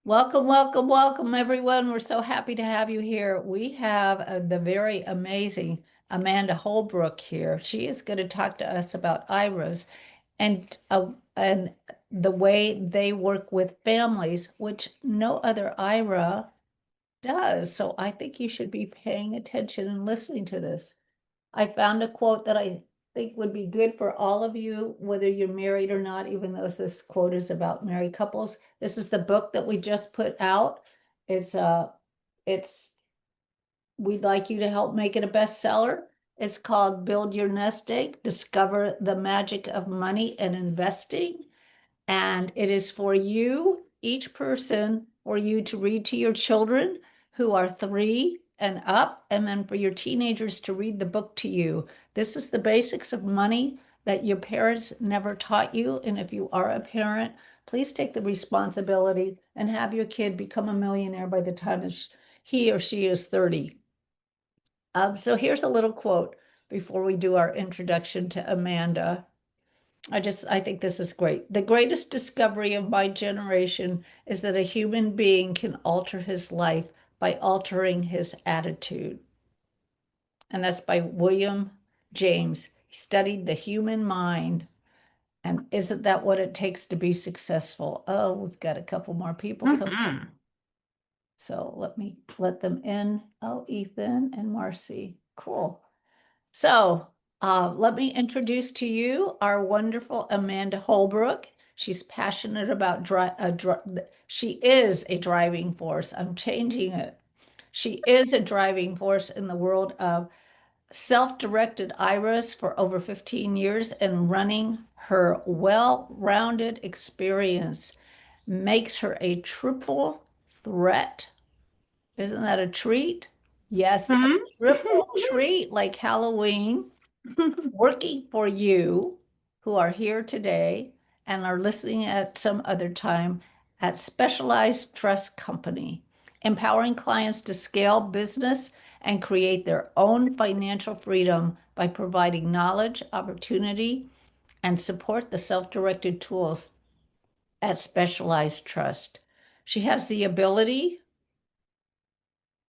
Welcome, welcome, welcome, everyone. We're so happy to have you here. We have the very amazing Amanda Holbrook here. She is going to talk to us about IRAs and the way they work with families, which no other IRA does. So I think you should be paying attention and listening to this. I found a quote that I think would be good for all of you, whether you're married or not, even though this quote is about married couples. This is the book that we just put out. It's it's we'd like you to help make it a bestseller. It's called Build Your Nest Egg, Discover the Magic of Money and Investing. And it is for you, each person, for you to read to your children who are 3 and up, and then for your teenagers to read the book to you. This is the basics of money that your parents never taught you. And if you are a parent, please take the responsibility and have your kid become a millionaire by the time he or she is 30. So here's a little quote before we do our introduction to Amanda. I think this is great. The greatest discovery of my generation is that a human being can alter his life by altering his attitude. And that's by William James. He studied the human mind. And isn't that what it takes to be successful? Oh, we've got a couple more people coming. So let me let them in. Oh, Ethan and Marcy. Cool. So let me introduce to you our wonderful Amanda Holbrook. She's passionate about she is a driving force. I'm changing it. She is a driving force in the world of self-directed IRAs for over 15 years, and running her well-rounded experience makes her a triple threat. Isn't that a treat? Yes, a triple treat like Halloween, working for you who are here today and are listening at some other time at Specialized Trust Company, empowering clients to scale business and create their own financial freedom by providing knowledge, opportunity, and support the self-directed tools at Specialized Trust. She has the ability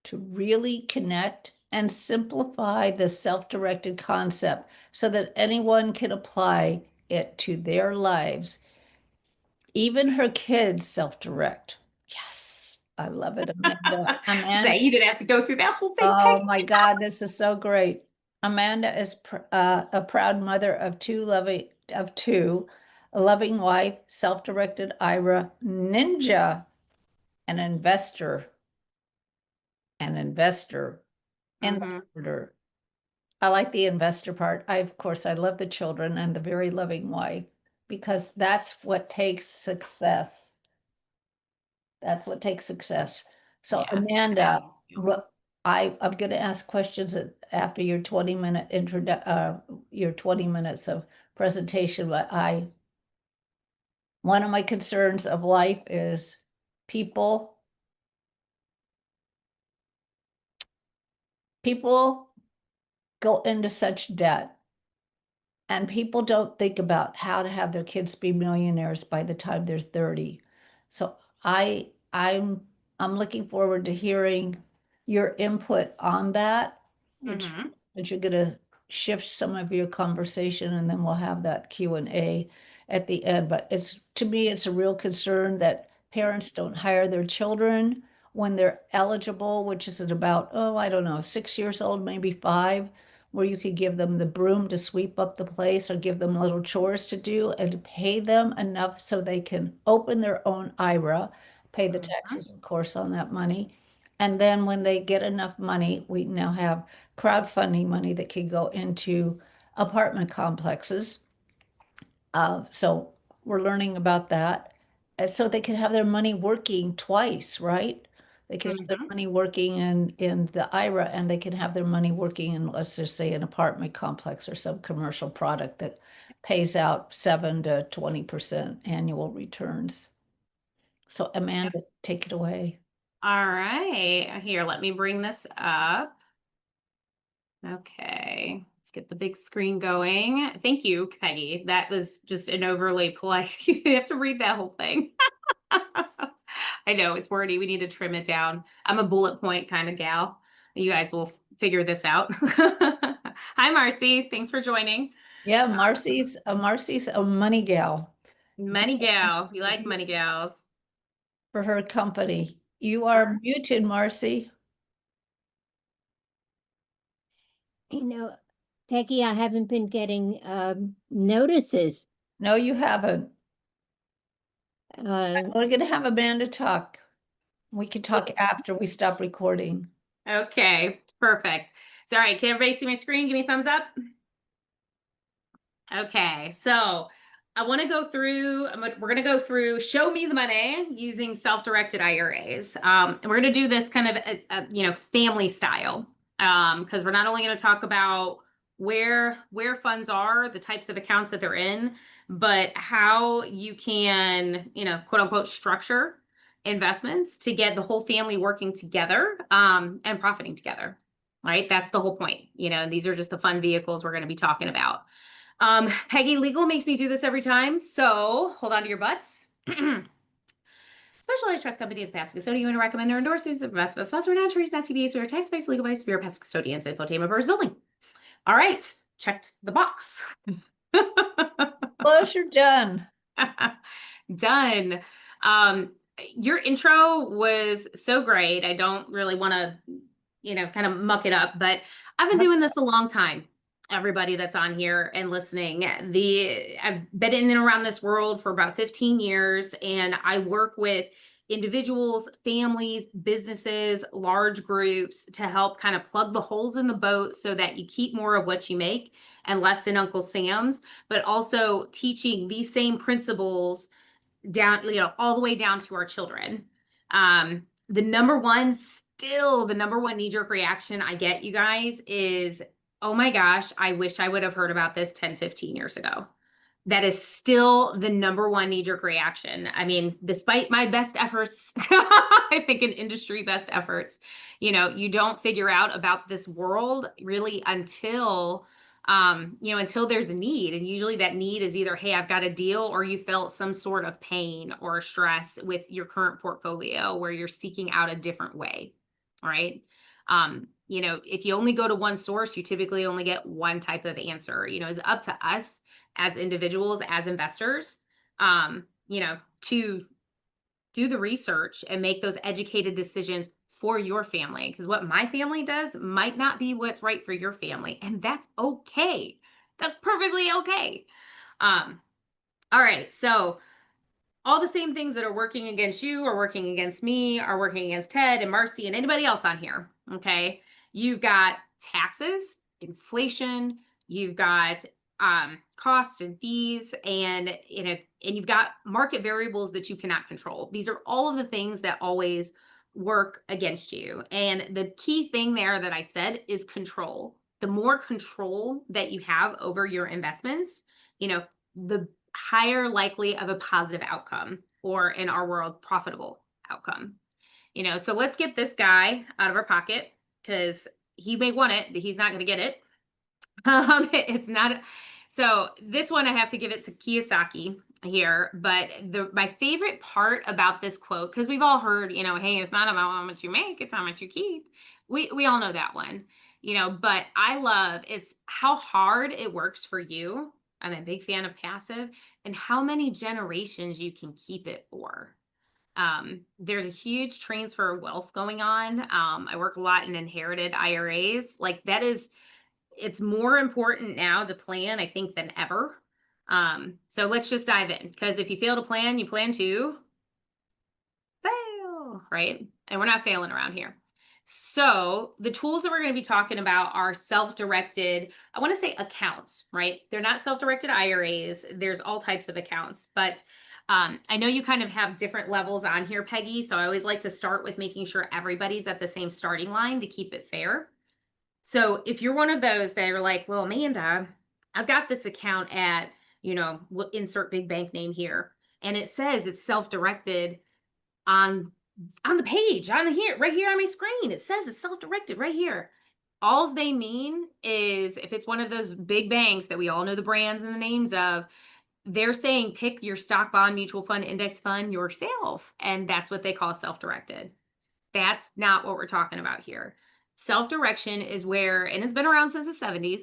to really connect and simplify the self-directed concept so that anyone can apply it to their lives. Even her kids self-direct. Yes, I love it, Amanda. So Amanda, you didn't have to go through that whole thing, oh Peggy. my God, this is so great. Amanda is a proud mother of two, a loving wife, self-directed IRA ninja, an investor, an investor, and Mm-hmm. I like the investor part. Of course, I love the children and the very loving wife because that's what takes success. That's what takes success. So, Yeah, Amanda, values too. what I'm going to ask questions after your 20 minutes of presentation, but one of my concerns of life is people people go into such debt. And people don't think about how to have their kids be millionaires by the time they're 30. So I'm looking forward to hearing your input on that. Which Mm-hmm. that you're gonna shift some of your conversation, and then we'll have that Q&A at the end. But it's, to me, it's a real concern that parents don't hire their children when they're eligible, which is at about, oh, I don't know, 6 years old, maybe 5, where you could give them the broom to sweep up the place or give them little chores to do and pay them enough so they can open their own IRA, pay the Mm-hmm. taxes, of course, on that money. And then when they get enough money, we now have crowdfunding money that can go into apartment complexes. So we're learning about that. So they can have their money working twice, right? They can have their Mm-hmm. money working in the IRA, and they can have their money working in, let's just say, an apartment complex or some commercial product that pays out 7 to 20% annual returns. So Yep. Amanda, take it away. All right. Here, let me bring this up. Okay. Let's get the big screen going. Thank you, Peggy. That was just an overly polite. You have to read that whole thing. I know it's wordy. We need to trim it down. I'm a bullet point kind of gal. You guys will figure this out. Hi, Marcy. Thanks for joining. Yeah, Marcy's a money gal Money gal. You like money gals. for her company. You All are right. muted, Marcy. You know, Peggy, I haven't been getting notices. No, you haven't. Uh, We're going to have Amanda talk. We can talk after we stop recording. Okay, perfect. So, all right, can everybody see my screen? Give me a thumbs up. Okay, so I want to go through, we're going to go through show me the money using self-directed IRAs. And we're going to do this kind of, family style. Because we're not only going to talk about where funds are, the types of accounts that they're in, but how you can, quote unquote, structure investments to get the whole family working together, and profiting together. Right? That's the whole point. These are just the fun vehicles we're going to be talking about. Peggy Legal makes me do this every time, so hold on to your butts. Specialized trust company is passive custodian and recommend or endorse these investments. Not not trees, not CBAs, we are tax-based, legal based, we are passive custodians, infotainment purpose only. All right, checked the box. Close, you're done. Done. Your intro was so great. I don't really want to, kind of muck it up, but I've been doing this a long time. Everybody that's on here and listening, I've been in and around this world for about 15 years, and I work with individuals, families, businesses, large groups to help kind of plug the holes in the boat so that you keep more of what you make and less in Uncle Sam's, but also teaching these same principles down, all the way down to our children. The number one knee-jerk reaction I get, you guys, is, oh my gosh, I wish I would have heard about this 10, 15 years ago. That is still the number one knee-jerk reaction. I mean, despite my best efforts, I think in industry best efforts, you don't figure out about this world really until until there's a need. And usually that need is either, hey, I've got a deal, or you felt some sort of pain or stress with your current portfolio where you're seeking out a different way. All right. If you only go to one source, you typically only get one type of answer. It's up to us as individuals, as investors, to do the research and make those educated decisions for your family. Because what my family does might not be what's right for your family. And that's okay. That's perfectly okay. All right. So all the same things that are working against you are working against me, are working against Ted and Marcy and anybody else on here. Okay. You've got taxes, inflation, you've got costs and fees, and you've got market variables that you cannot control. These are all of the things that always work against you. And the key thing there that I said is control. The more control that you have over your investments, the higher likely of a positive outcome, or in our world, profitable outcome. So let's get this guy out of our pocket, because he may want it, but he's not going to get it. It's not. So this one, I have to give it to Kiyosaki here. But my favorite part about this quote, because we've all heard, hey, it's not about how much you make, it's how much you keep. We all know that one, but I love it's how hard it works for you. I'm a big fan of passive, and how many generations you can keep it for. There's a huge transfer of wealth going on. I work a lot in inherited IRAs. Like it's more important now to plan, I think, than ever. So let's just dive in, because if you fail to plan, you plan to fail, right? And we're not failing around here. So the tools that we're going to be talking about are self-directed, I want to say accounts, right? They're not self-directed IRAs. There's all types of accounts, but I know you kind of have different levels on here, Peggy. So I always like to start with making sure everybody's at the same starting line to keep it fair. So if you're one of those that are like, well, Amanda, I've got this account at, we'll insert big bank name here, and it says it's self-directed on the page, right here on my screen. It says it's self-directed right here. All they mean is, if it's one of those big banks that we all know the brands and the names of, they're saying pick your stock, bond, mutual fund, index fund yourself. And that's what they call self-directed. That's not what we're talking about here. Self-direction is where, and it's been around since the 70s,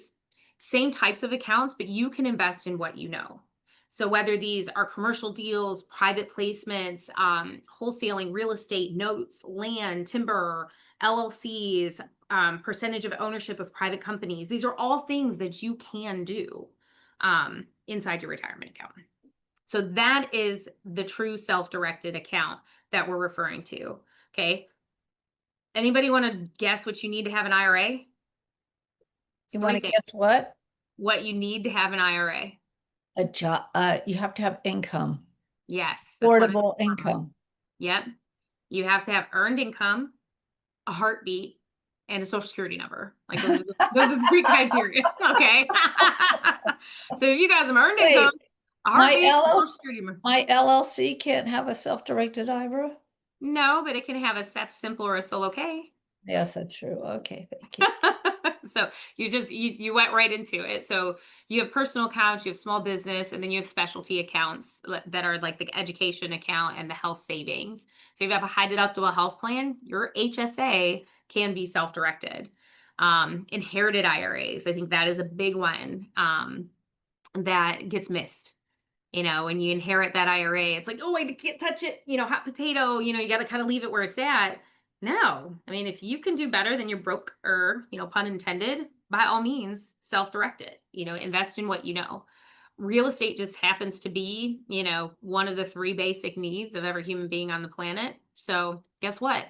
same types of accounts, but you can invest in what you know. So whether these are commercial deals, private placements, wholesaling, real estate, notes, land, timber, LLCs, percentage of ownership of private companies, these are all things that you can do inside your retirement account. So that is the true self-directed account that we're referring to. Okay. Anybody want to guess what you need to have an IRA? You want to guess what? What you need to have an IRA? A job. You have to have income, Yes. That's one of the affordable requirements. income. Yep. You have to have earned income, a heartbeat, and a social security number. Like those are the 3 criteria. Okay. So if you guys have earned income, a heartbeat, a social security number. My LLC can't have a self-directed IRA? No, but it can have a SEP simple or a solo K. Yes, that's true. Okay, thank you. So you went right into it. So you have personal accounts, you have small business, and then you have specialty accounts that are like the education account and the health savings. So if you have a high deductible health plan, your HSA can be self-directed. Inherited IRAs, I think that is a big one that gets missed. When you inherit that IRA, it's like, oh, I can't touch it, hot potato, you got to kind of leave it where it's at. No, I mean, if you can do better than your broker, pun intended, by all means, self-direct it, invest in what you know. Real estate just happens to be, one of the 3 basic needs of every human being on the planet. So guess what?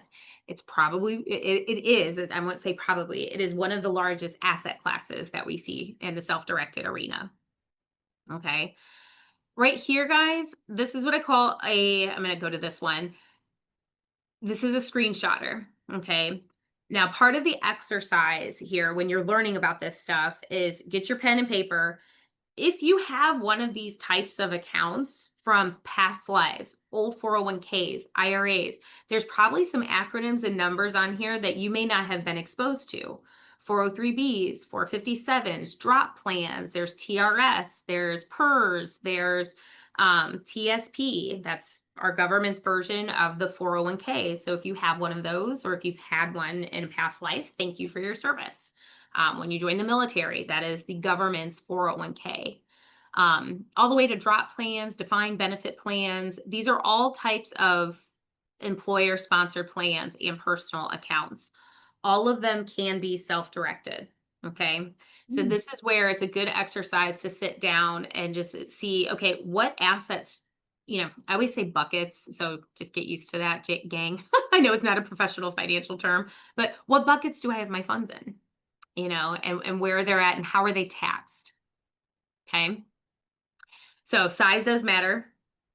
It's probably, it is, I won't say probably, it is one of the largest asset classes that we see in the self-directed arena. Okay. Right here, guys, this is what I call I'm going to go to this one. This is a screenshotter, okay? Now, part of the exercise here when you're learning about this stuff is get your pen and paper. If you have one of these types of accounts from past lives, old 401ks, IRAs, there's probably some acronyms and numbers on here that you may not have been exposed to. 403Bs, 457s, drop plans, there's TRS, there's PERS, there's TSP, that's our government's version of the 401k. So if you have one of those, or if you've had one in a past life, thank you for your service. When you join the military, that is the government's 401k. All the way to drop plans, defined benefit plans. These are all types of employer-sponsored plans and personal accounts. All of them can be self-directed. Okay. So this is where it's a good exercise to sit down and just see, okay, what assets, I always say buckets. So just get used to that, gang. I know it's not a professional financial term, but what buckets do I have my funds in? And where they're at and how are they taxed? Okay. So size does matter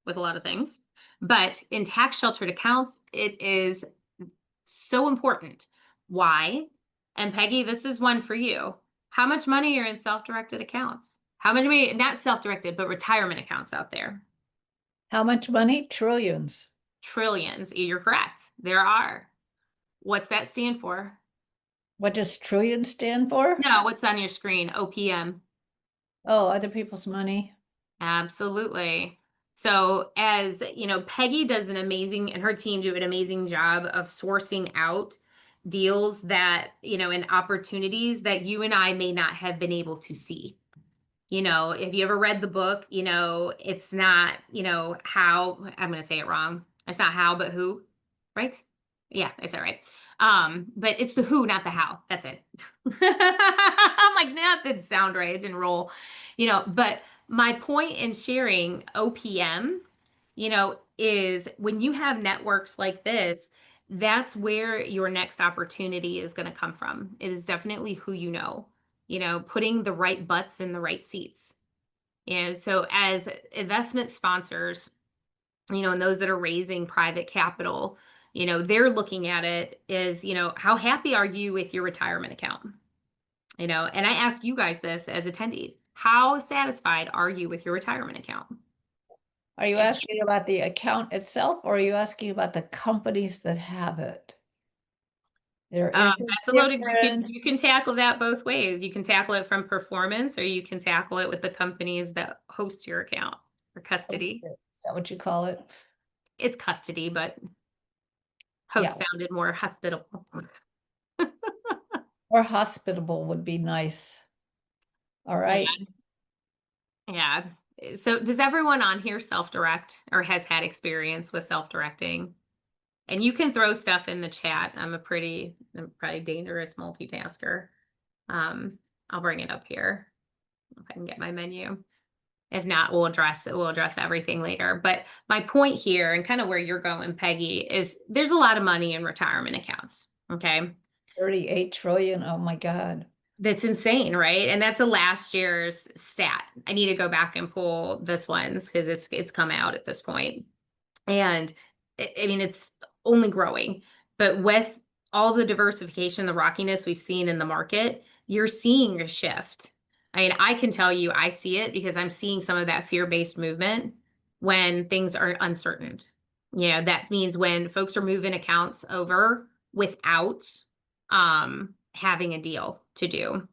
with a lot of things, but in tax sheltered accounts, it is so important. Why? And Peggy, this is one for you. How much money are in self-directed accounts? How much money, not self-directed, but retirement accounts out there? How much money? Trillions. Trillions. You're correct. There are. What's that stand for? What does trillion stand for? No, what's on your screen? OPM. Oh, other people's money. Absolutely. So as Peggy does and her team do an amazing job of sourcing out deals that, and opportunities that you and I may not have been able to see. If you ever read the book, it's not, how, I'm going to say it wrong. It's not how, but who, right? Yeah, I said it right. But it's the who, not the how. That's it. I'm like, that didn't sound right. It didn't roll, but my point in sharing OPM, is when you have networks like this, that's where your next opportunity is going to come from. It is definitely who putting the right butts in the right seats. And so as investment sponsors, and those that are raising private capital, they're looking at it as, how happy are you with your retirement account? And I ask you guys this as attendees, how satisfied are you with your retirement account? Are you asking about the account itself, or are you asking about the companies that have it? There is That's a loaded, you can tackle that both ways. You can tackle it from performance, or you can tackle it with the companies that host your account. or custody. Is that what you call it? It's custody, but Yeah. host sounded more hospitable. Or hospitable would be nice. All right. Yeah. So does everyone on here self-direct or has had experience with self-directing? And you can throw stuff in the chat. I'm probably dangerous multitasker. I'll bring it up here if I can get my menu. If not, we'll address everything later. But my point here, and kind of where you're going, Peggy, is there's a lot of money in retirement accounts. Okay. 38 trillion. Oh my God. That's insane, right? And that's a last year's stat. I need to go back and pull this one's because it's come out at this point. And I mean, it's only growing. But with all the diversification, the rockiness we've seen in the market, you're seeing a shift. I mean, I can tell you I see it because I'm seeing some of that fear-based movement when things are uncertain. You know, that means when folks are moving accounts over without having a deal to do.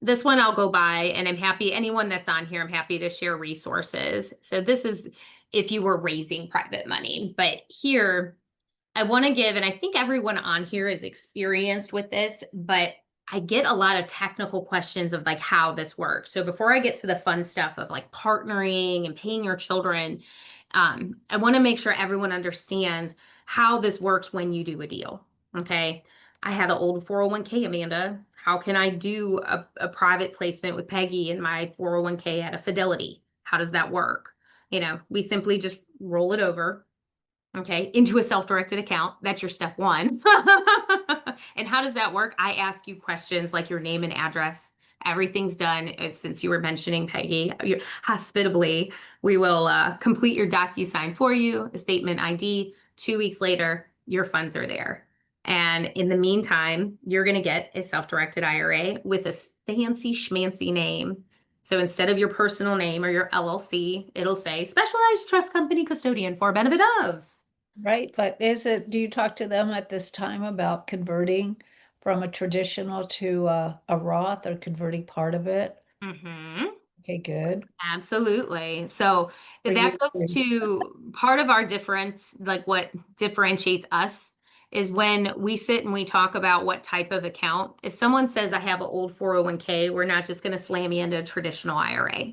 This one I'll go by, and I'm happy, anyone that's on here, I'm happy to share resources. So this is if you were raising private money. But here, I want to give, and I think everyone on here is experienced with this, but I get a lot of technical questions of like how this works. So before I get to the fun stuff of like partnering and paying your children, I want to make sure everyone understands how this works when you do a deal. Okay. I had an old 401k, Amanda. How can I do a private placement with Peggy in my 401k at a Fidelity? How does that work? You know, we simply just roll it over, okay, into a self-directed account. That's your step one. And how does that work? I ask you questions like your name and address. Everything's done. Since you were mentioning Peggy, hospitably, we will complete your DocuSign for you, a statement ID. 2 weeks later, your funds are there. And in the meantime, you're going to get a self-directed IRA with a fancy schmancy name. So instead of your personal name or your LLC, it'll say Specialized Trust Company Custodian for benefit of. Right. But do you talk to them at this time about converting from a traditional to a Roth or converting part of it? Mm-hmm. Okay, good. Absolutely. So For that you goes too. to part of our difference, like what differentiates us is when we sit and we talk about what type of account. If someone says I have an old 401k, we're not just going to slam you into a traditional IRA.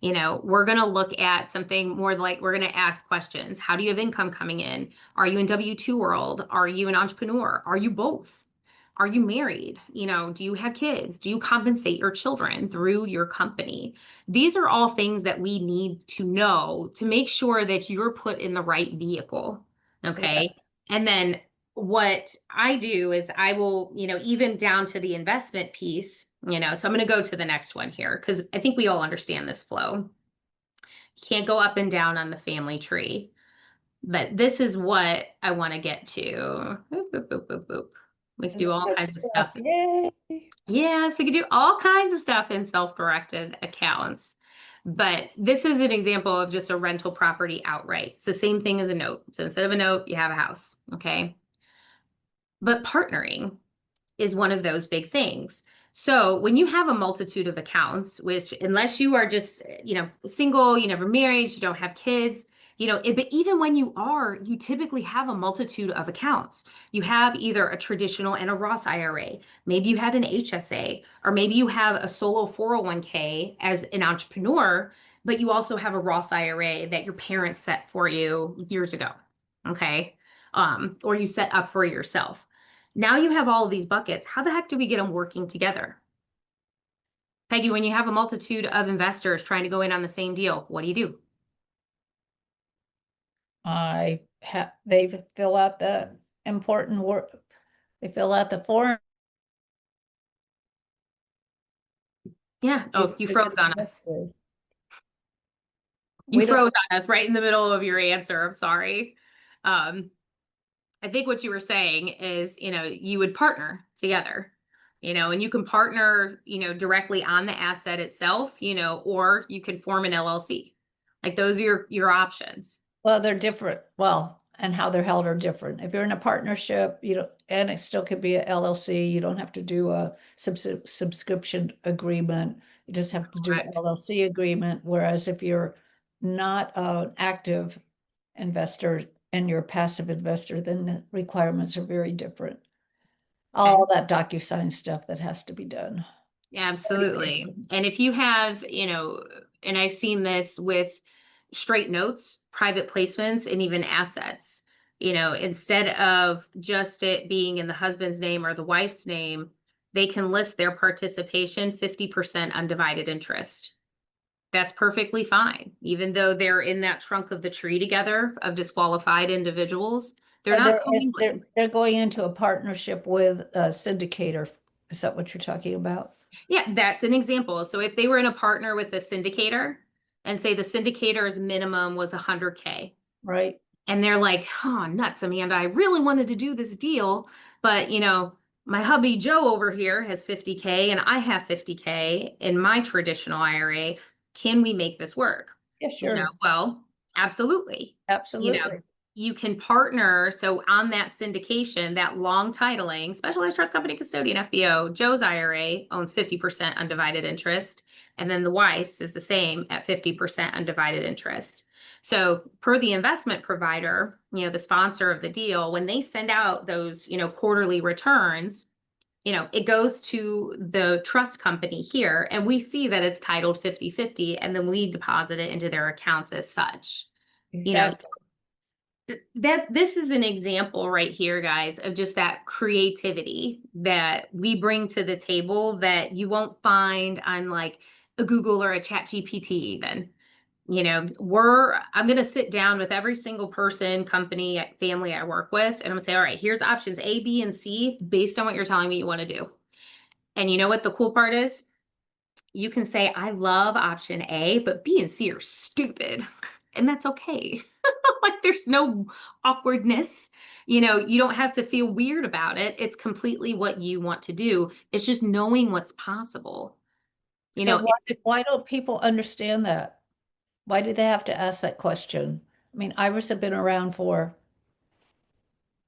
You know, we're going to look at something more like we're going to ask questions. How do you have income coming in? Are you in W-2 world? Are you an entrepreneur? Are you both? Are you married? You know, do you have kids? Do you compensate your children through your company? These are all things that we need to know to make sure that you're put in the right vehicle. Okay. And then what I do is I will, you know, even down to the investment piece, you know, so I'm going to go to the next one here because I think we all understand this flow. You can't go up and down on the family tree. But this is what I want to get to. Boop, boop, boop, boop, boop. We can do all Good kinds of stuff. stuff. Yay. Yes, we can do all kinds of stuff in self-directed accounts. But this is an example of just a rental property outright. It's the same thing as a note. So instead of a note, you have a house. Okay. But partnering is one of those big things. So when you have a multitude of accounts, which unless you are just, you know, single, you never married, you don't have kids, you know, but even when you are, you typically have a multitude of accounts. You have either a traditional and a Roth IRA. Maybe you had an HSA, or maybe you have a solo 401k as an entrepreneur, but you also have a Roth IRA that your parents set for you years ago. Okay. Or you set up for yourself. Now you have all of these buckets. How the heck do we get them working together? Peggy, when you have a multitude of investors trying to go in on the same deal, what do you do? They fill out the important work. They fill out the form. Yeah. Oh, you froze on us. You We don't, froze on us right in the middle of your answer. I'm sorry. I think what you were saying is, you know, you would partner together, you know, and you can partner, you know, directly on the asset itself, you know, or you can form an LLC. Like those are your options. well, they're different. Well, and how they're held are different. If you're in a partnership, you know, and it still could be a LLC, you don't have to do a subscription agreement. You just have to do an Correct. LLC agreement, whereas if you're not an active investor and you're a passive investor, then the requirements are very different. Okay. All that DocuSign stuff that has to be done. Absolutely. And if you have, and I've seen this with straight notes, private placements, and even assets, instead of just it being in the husband's name or the wife's name, they can list their participation 50% undivided interest. That's perfectly fine. Even though they're in that trunk of the tree together of disqualified individuals, they're Or not they're commingling. they're going into a partnership with a syndicator. Is that what you're talking about? Yeah, that's an example. So if they were in a partner with a syndicator and say the syndicator's minimum was 100K, Right? and they're like, oh, nuts, Amanda, I really wanted to do this deal, but my hubby Joe over here has 50K and I have 50K in my traditional IRA. Can we make this work? Yeah, sure. Well, absolutely. You know, Absolutely. you can partner. So on that syndication, that long titling, specialized trust company custodian FBO, Joe's IRA owns 50% undivided interest. And then the wife's is the same at 50% undivided interest. So per the investment provider, the sponsor of the deal, when they send out those, quarterly returns, it goes to the trust company here and we see that it's titled 50/50 and then we deposit it into their accounts as such. You know, Exactly. this is an example right here, guys, of just that creativity that we bring to the table that you won't find on like a Google or a Chat GPT even. I'm going to sit down with every single person, company, family I work with, and I'm going to say, all right, here's options A, B, and C based on what you're telling me you want to do. And you know what the cool part is? You can say, I love option A, but B and C are stupid. And that's okay. Like there's no awkwardness. You don't have to feel weird about it. It's completely what you want to do. It's just knowing what's possible. So It's why don't people understand that? Why do they have to ask that question? I mean, Iris have been around for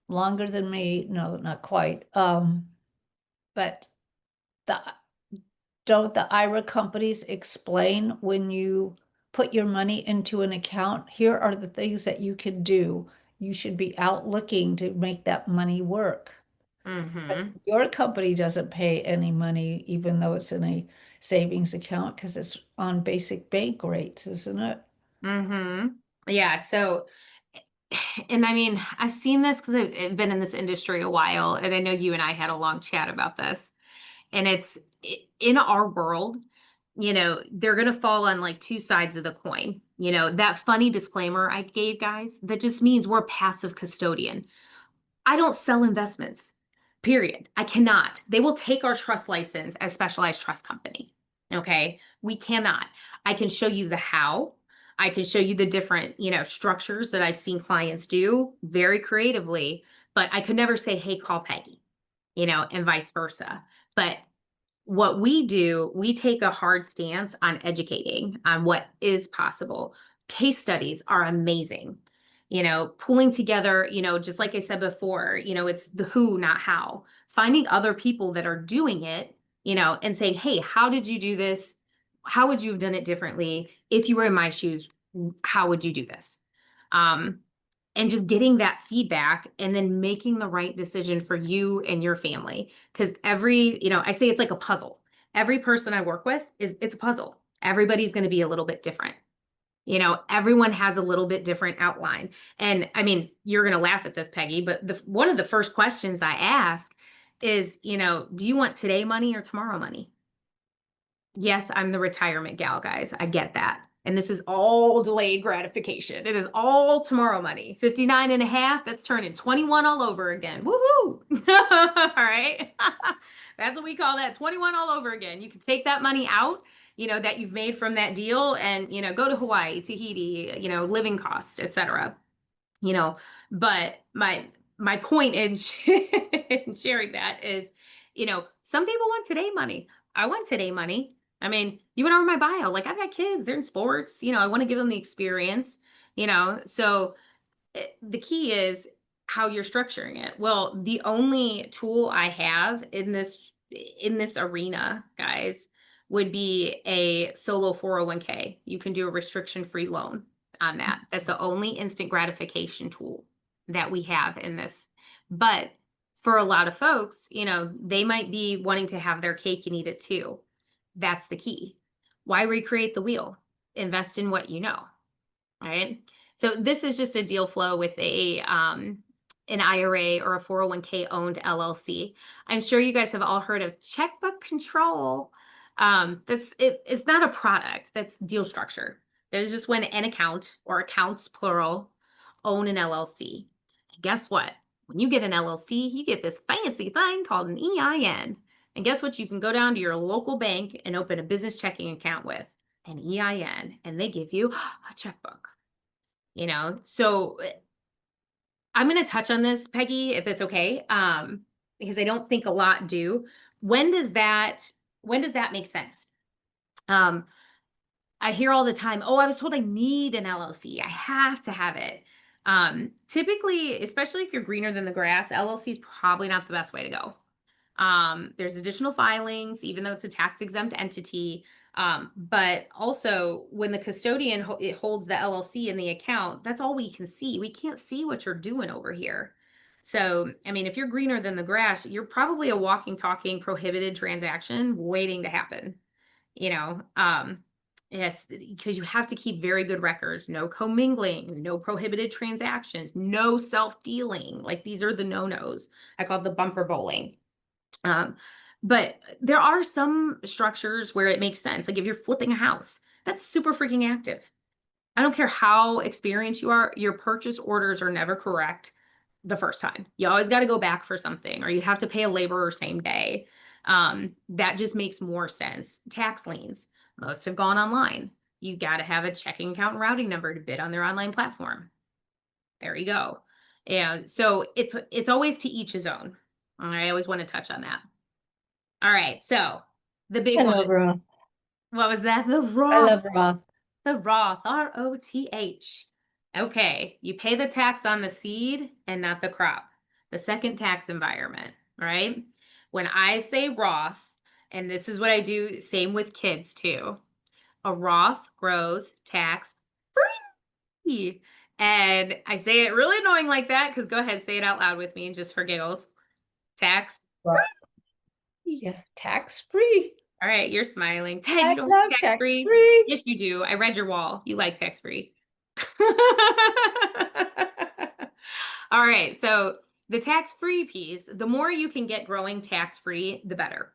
longer than me. No, not quite. But the don't the IRA companies explain when you put your money into an account, here are the things that you can do. You should be out looking to make that money work. mm-hmm. Because your company doesn't pay any money, even though it's in a savings account, because it's on basic bank rates, isn't it? Mm-hmm. Yeah. So, and I mean, I've seen this because I've been in this industry a while, and I know you and I had a long chat about this. And in our world, they're going to fall on like two sides of the coin. That funny disclaimer I gave, guys, that just means we're a passive custodian. I don't sell investments, period. I cannot. They will take our trust license as specialized trust company. Okay. We cannot. I can show you the how. I can show you the different, structures that I've seen clients do very creatively, but I could never say, hey, call Peggy, and vice versa. But what we do, we take a hard stance on educating on what is possible. Case studies are amazing. Pulling together, just like I said before, it's the who, not how. Finding other people that are doing it, and saying, hey, how did you do this? How would you have done it differently? If you were in my shoes, how would you do this? And just getting that feedback and then making the right decision for you and your family. Because I say it's like a puzzle. Every person I work with it's a puzzle. Everybody's going to be a little bit different. Everyone has a little bit different outline. And I mean, you're going to laugh at this, Peggy, but one of the first questions I ask is, do you want today money or tomorrow money? Yes, I'm the retirement gal, guys. I get that. And this is all delayed gratification. It is all tomorrow money. 59 and a half, that's turning 21 all over again. Woohoo! All right. That's what we call that, 21 all over again. You can take that money out, that you've made from that deal and, go to Hawaii, Tahiti, living costs, etc. But my point in in sharing that is, some people want today money. I want today money. I mean, you went over my bio. Like I've got kids, they're in sports. I want to give them the experience. So the key is how you're structuring it. Well, the only tool I have in this arena, guys, would be a solo 401k. You can do a restriction-free loan on that. That's the only instant gratification tool that we have in this. But for a lot of folks, they might be wanting to have their cake and eat it too. That's the key. Why recreate the wheel? Invest in what you know, right? So this is just a deal flow with an IRA or a 401k owned LLC. I'm sure you guys have all heard of checkbook control. It's not a product, that's deal structure. That is just when an account or accounts plural own an LLC. Guess what? When you get an LLC, you get this fancy thing called an EIN. And guess what? You can go down to your local bank and open a business checking account with an EIN, and they give you a checkbook. So I'm going to touch on this, Peggy, if it's okay, because I don't think a lot do. When does that make sense? I hear all the time, oh, I was told I need an LLC. I have to have it. Typically, especially if you're greener than the grass, LLC is probably not the best way to go. There's additional filings, even though it's a tax exempt entity. But also when the custodian holds the LLC in the account, that's all we can see. We can't see what you're doing over here. So, I mean, if you're greener than the grass, you're probably a walking, talking prohibited transaction waiting to happen, yes, because you have to keep very good records, no commingling, no prohibited transactions, no self-dealing. Like these are the no-nos. I call it the bumper bowling. But there are some structures where it makes sense. Like if you're flipping a house, that's super freaking active. I don't care how experienced you are, your purchase orders are never correct the first time. You always got to go back for something, or you have to pay a laborer same day. That just makes more sense. Tax liens, most have gone online. You got to have a checking account and routing number to bid on their online platform. There you go. And so it's always to each his own. I always want to touch on that. All right. So the big I one. love Roth. What was that? The I Roth. love Roth. The Roth. ROTH. Okay. You pay the tax on the seed and not the crop. The second tax environment, right? When I say Roth, and this is what I do, same with kids too. A Roth grows tax free. And I say it really annoying like that because go ahead, say it out loud with me just for giggles. Tax Roth. Yes, tax free. All right, you're smiling. Ted, I you don't love tax tax free? free. Yes, you do. I read your wall. You like tax free. All right, so the tax free piece, the more you can get growing tax free, the better.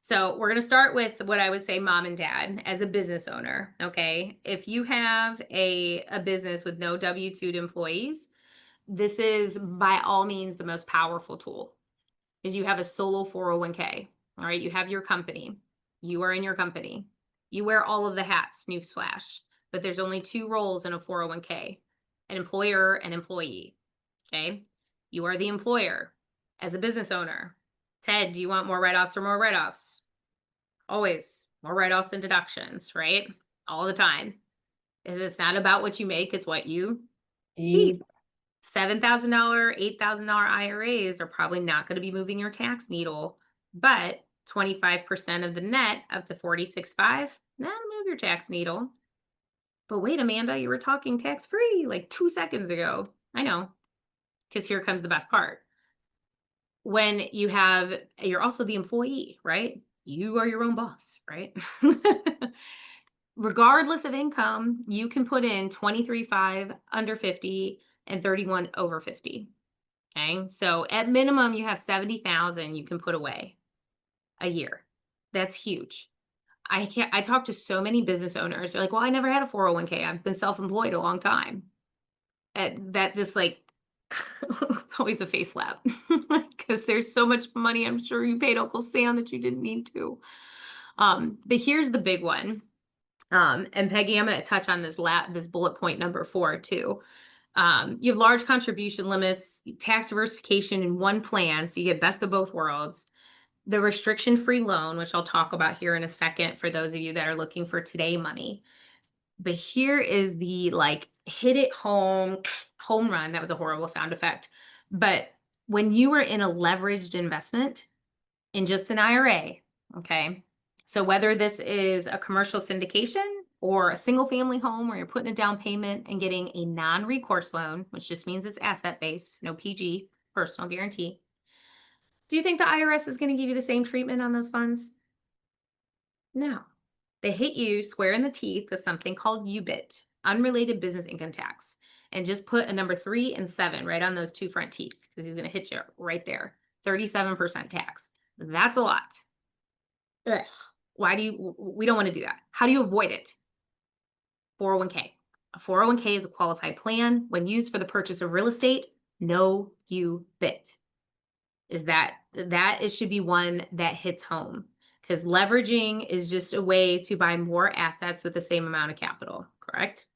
So we're going to start with what I would say mom and dad as a business owner. Okay. If you have a business with no W-2 employees, this is by all means the most powerful tool is you have a solo 401k. All right. You have your company. You are in your company. You wear all of the hats, newsflash, but there's only two roles in a 401k, an employer and employee. Okay. You are the employer as a business owner. Ted, do you want more write-offs or more write-offs? Always more write-offs and deductions, right? All the time. Because it's not about what you make, it's what you keep. $7,000, $8,000 IRAs are probably not going to be moving your tax needle, but 25% of the net up to 46.5, that'll move your tax needle. But wait, Amanda, you were talking tax-free like 2 seconds ago. I know, because here comes the best part. When you're also the employee, right? You are your own boss, right? Regardless of income, you can put in 23.5 under 50 and 31 over 50. Okay. So at minimum, you have 70,000 you can put away a year. That's huge. I talk to so many business owners. They're like, well, I never had a 401k. I've been self-employed a long time. That just like, it's always a face slap because there's so much money I'm sure you paid Uncle Sam that you didn't need to. But here's the big one. And Peggy, I'm going to touch on this bullet point number 4 too. You have large contribution limits, tax diversification in one plan, so you get best of both worlds. The restriction-free loan, which I'll talk about here in a second for those of you that are looking for today money. But here is the like hit it home run. That was a horrible sound effect. But when you are in a leveraged investment in just an IRA, okay, So whether this is a commercial syndication or a single family home where you're putting a down payment and getting a non-recourse loan, which just means it's asset-based, no PG, personal guarantee. Do you think the IRS is going to give you the same treatment on those funds? No. They hit you square in the teeth with something called UBIT, unrelated business income tax, and just put a number 3 and 7 right on those two front teeth because he's going to hit you right there. 37% tax. That's a lot. Ugh. We don't want to do that. How do you avoid it? 401k. A 401k is a qualified plan when used for the purchase of real estate. No UBIT. It should be one that hits home, because leveraging is just a way to buy more assets with the same amount of capital, correct?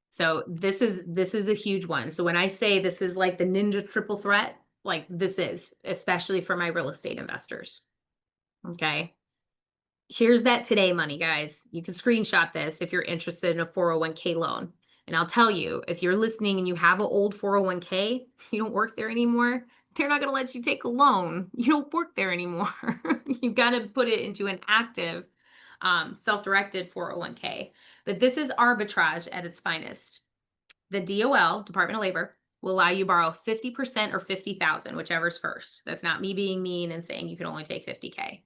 So this is a huge one. So when I say this is like the ninja triple threat, like this is, especially for my real estate investors. Okay. Here's that today money, guys. You can screenshot this if you're interested in a 401k loan. And I'll tell you, if you're listening and you have an old 401k, you don't work there anymore, they're not going to let you take a loan. You don't work there anymore. You got to put it into an active, self-directed 401k. But this is arbitrage at its finest. The DOL, Department of Labor, will allow you to borrow 50% or 50,000, whichever's first. That's not me being mean and saying you can only take 50K.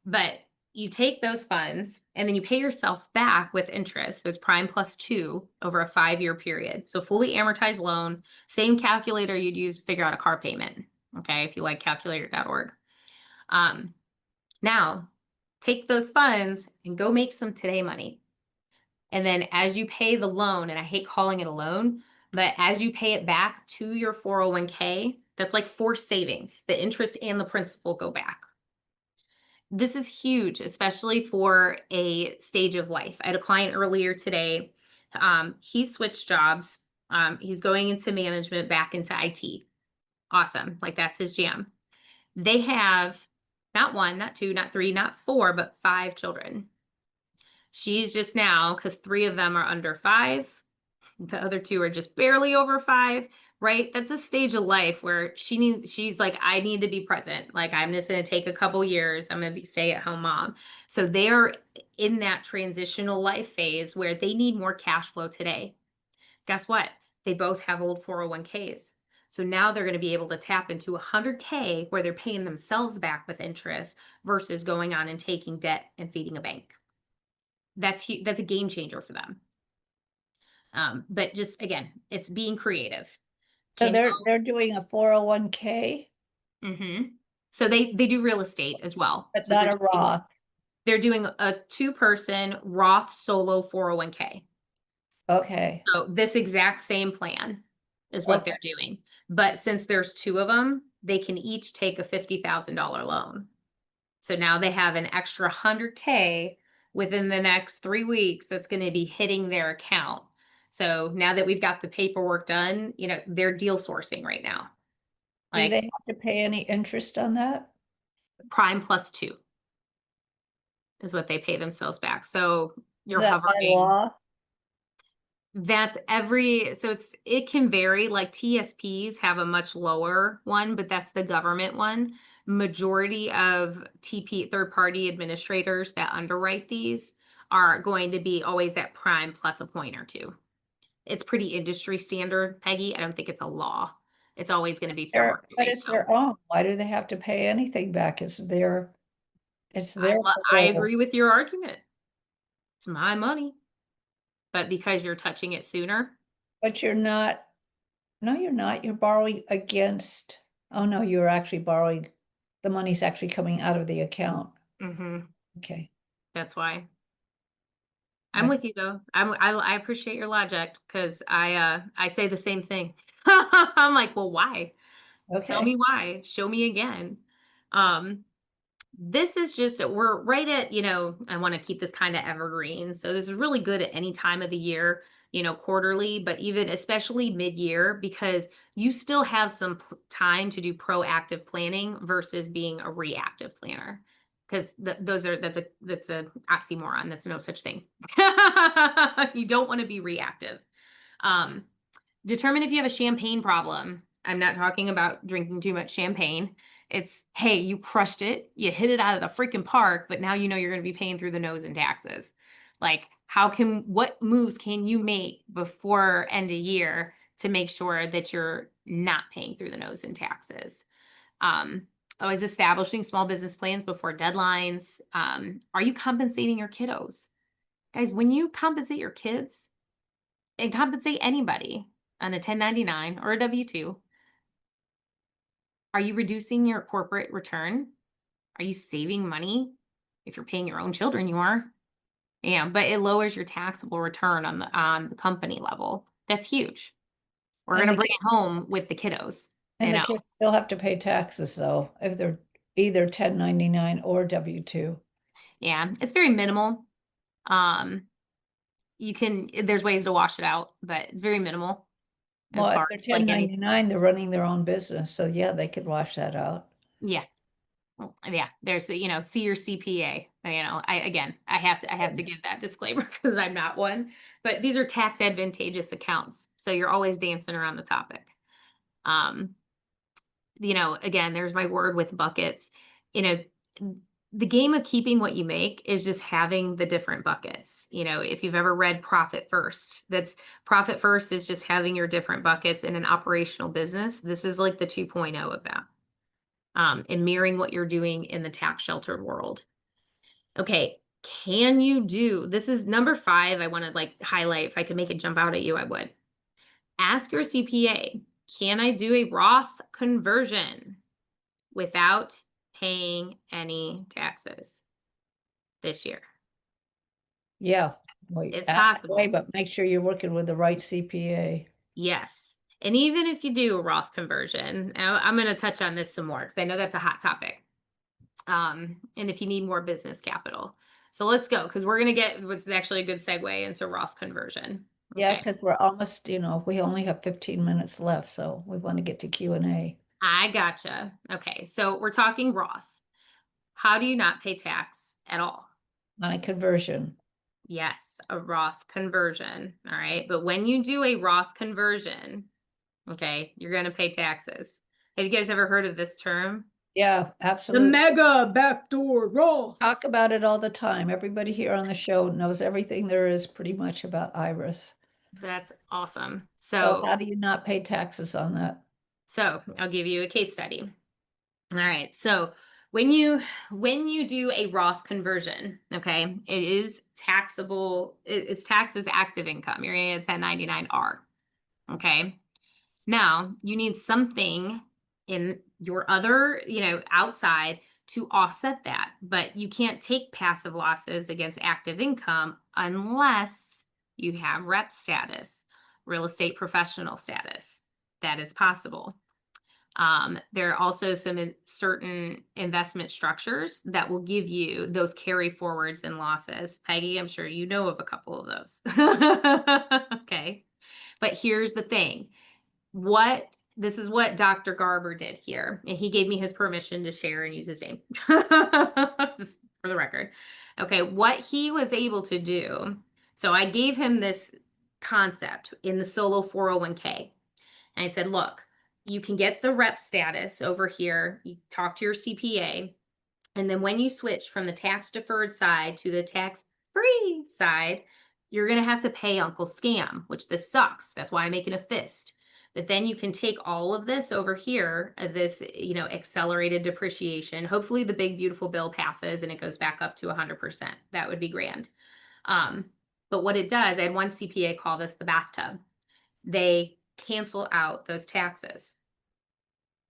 But you take those funds and then you pay yourself back with interest. So it's prime plus 2 over a 5-year period. So fully amortized loan, same calculator you'd use to figure out a car payment. Okay, if you like calculator.org. Now, take those funds and go make some today money. And then as you pay the loan, and I hate calling it a loan, but as you pay it back to your 401k, that's like forced savings. The interest and the principal go back. This is huge, especially for a stage of life. I had a client earlier today. He switched jobs. He's going into management, back into IT. Awesome. Like that's his jam. They have not 1, not 2, not 3, not 4, but 5 children. She's just now, because 3 of them are under 5. The other 2 are just barely over 5. Right? That's a stage of life where she's like, I need to be present. Like, I'm just going to take a couple years. I'm going to be stay-at-home mom. So they're in that transitional life phase where they need more cash flow today. Guess what? They both have old 401ks. So now they're going to be able to tap into 100K where they're paying themselves back with interest versus going on and taking debt and feeding a bank. That's a game changer for them. But just, again, it's being creative. So they're doing a 401k, So they do real estate as well. but So not a Roth. They're doing a 2-person Roth solo 401k. Okay. So this exact same plan is what they're doing. But since there's 2 of them, they can each take a $50,000 loan. So now they have an extra 100K within the next 3 weeks that's going to be hitting their account. So now that we've got the paperwork done, they're deal sourcing right now. Do they have to pay any interest on that? Prime plus 2 is what they pay themselves back. So you're Is that by hovering. law? It can vary. Like TSPs have a much lower one, but that's the government one. Majority of third-party administrators that underwrite these are going to be always at prime plus a point or 2. It's pretty industry standard, Peggy. I don't think it's a law. It's always going to be fair market But rate, it's their own. Why do they have to pay anything back? It's their. I agree with your argument. It's my money. But because you're touching it sooner. But you're not. No, you're not. You're borrowing against. Oh no, you're actually borrowing. The money's actually coming out of the account. Okay. That's why. I'm with you though. I appreciate your logic, because I say the same thing. I'm like, well, why? Okay. Tell me why. Show me again. This is just, we're right at, I want to keep this kind of evergreen. So this is really good at any time of the year, quarterly, but even especially mid-year, because you still have some time to do proactive planning versus being a reactive planner. Because that's a oxymoron. That's no such thing. You don't want to be reactive. Determine if you have a champagne problem. I'm not talking about drinking too much champagne. It's, hey, you crushed it. You hit it out of the freaking park, but now you know you're going to be paying through the nose in taxes. Like, what moves can you make before end of year to make sure that you're not paying through the nose in taxes? Always establishing small business plans before deadlines. Are you compensating your kiddos? Guys, when you compensate your kids and compensate anybody on a 1099 or a W-2, are you reducing your corporate return? Are you saving money? If you're paying your own children, you are. Yeah, but it lowers your taxable return on the company level. That's huge. We're And gonna the bring kids, it home with the kiddos. and the kids still have to pay taxes though, if they're either 1099 or W-2. Yeah, it's very minimal. Um, there's ways to wash it out, but it's very minimal as Well, if far they're as like any, 1099, they're running their own business. So yeah, they could wash that out. yeah. Well, yeah, there's, see your CPA. I have to give that disclaimer because I'm not one, but these are tax advantageous accounts. So you're always dancing around the topic. Um, again, there's my word with buckets. You know, the game of keeping what you make is just having the different buckets. If you've ever read Profit First, that's Profit First is just having your different buckets in an operational business. This is like the 2.0 of that. And mirroring what you're doing in the tax sheltered world. Okay, this is number 5. I want to like highlight. If I could make it jump out at you, I would. Ask your CPA, can I do a Roth conversion without paying any taxes this year? Yeah. Well, It's ask away, possible. but make sure you're working with the right CPA. Yes. And even if you do a Roth conversion, I'm going to touch on this some more because I know that's a hot topic. And if you need more business capital. So let's go, because we're going to get what's actually a good segue into Roth conversion. Yeah, Okay. because we're almost, we only have 15 minutes left, so we want to get to Q&A. I gotcha. Okay. So we're talking Roth. How do you not pay tax at all? On a conversion. Yes, a Roth conversion. All right. But when you do a Roth conversion, okay, you're going to pay taxes. Have you guys ever heard of this term? Yeah, The absolutely. mega backdoor Roth. Talk about it all the time. Everybody here on the show knows everything there is pretty much about IRAs. That's awesome. So how do you not pay taxes on that? So I'll give you a case study. All right. So when you do a Roth conversion, okay, it is taxable. It's taxed as active income. You're going to get 1099-R. Okay. Now you need something in your other, outside to offset that, but you can't take passive losses against active income unless you have rep status, real estate professional status. That is possible. There are also some certain investment structures that will give you those carry forwards and losses. Peggy, I'm sure you know of a couple of those. Okay. But here's the thing. This is what Dr. Garber did here, and he gave me his permission to share and use his name. Just for the record. Okay, what he was able to do. So I gave him this concept in the solo 401k. And I said, look, you can get the rep status over here. You talk to your CPA. And then when you switch from the tax deferred side to the tax free side, you're going to have to pay Uncle Scam, which this sucks. That's why I'm making a fist. But then you can take all of this over here, this, accelerated depreciation. Hopefully the big, beautiful bill passes and it goes back up to 100%. That would be grand. But what it does, I had one CPA call this the bathtub. They cancel out those taxes.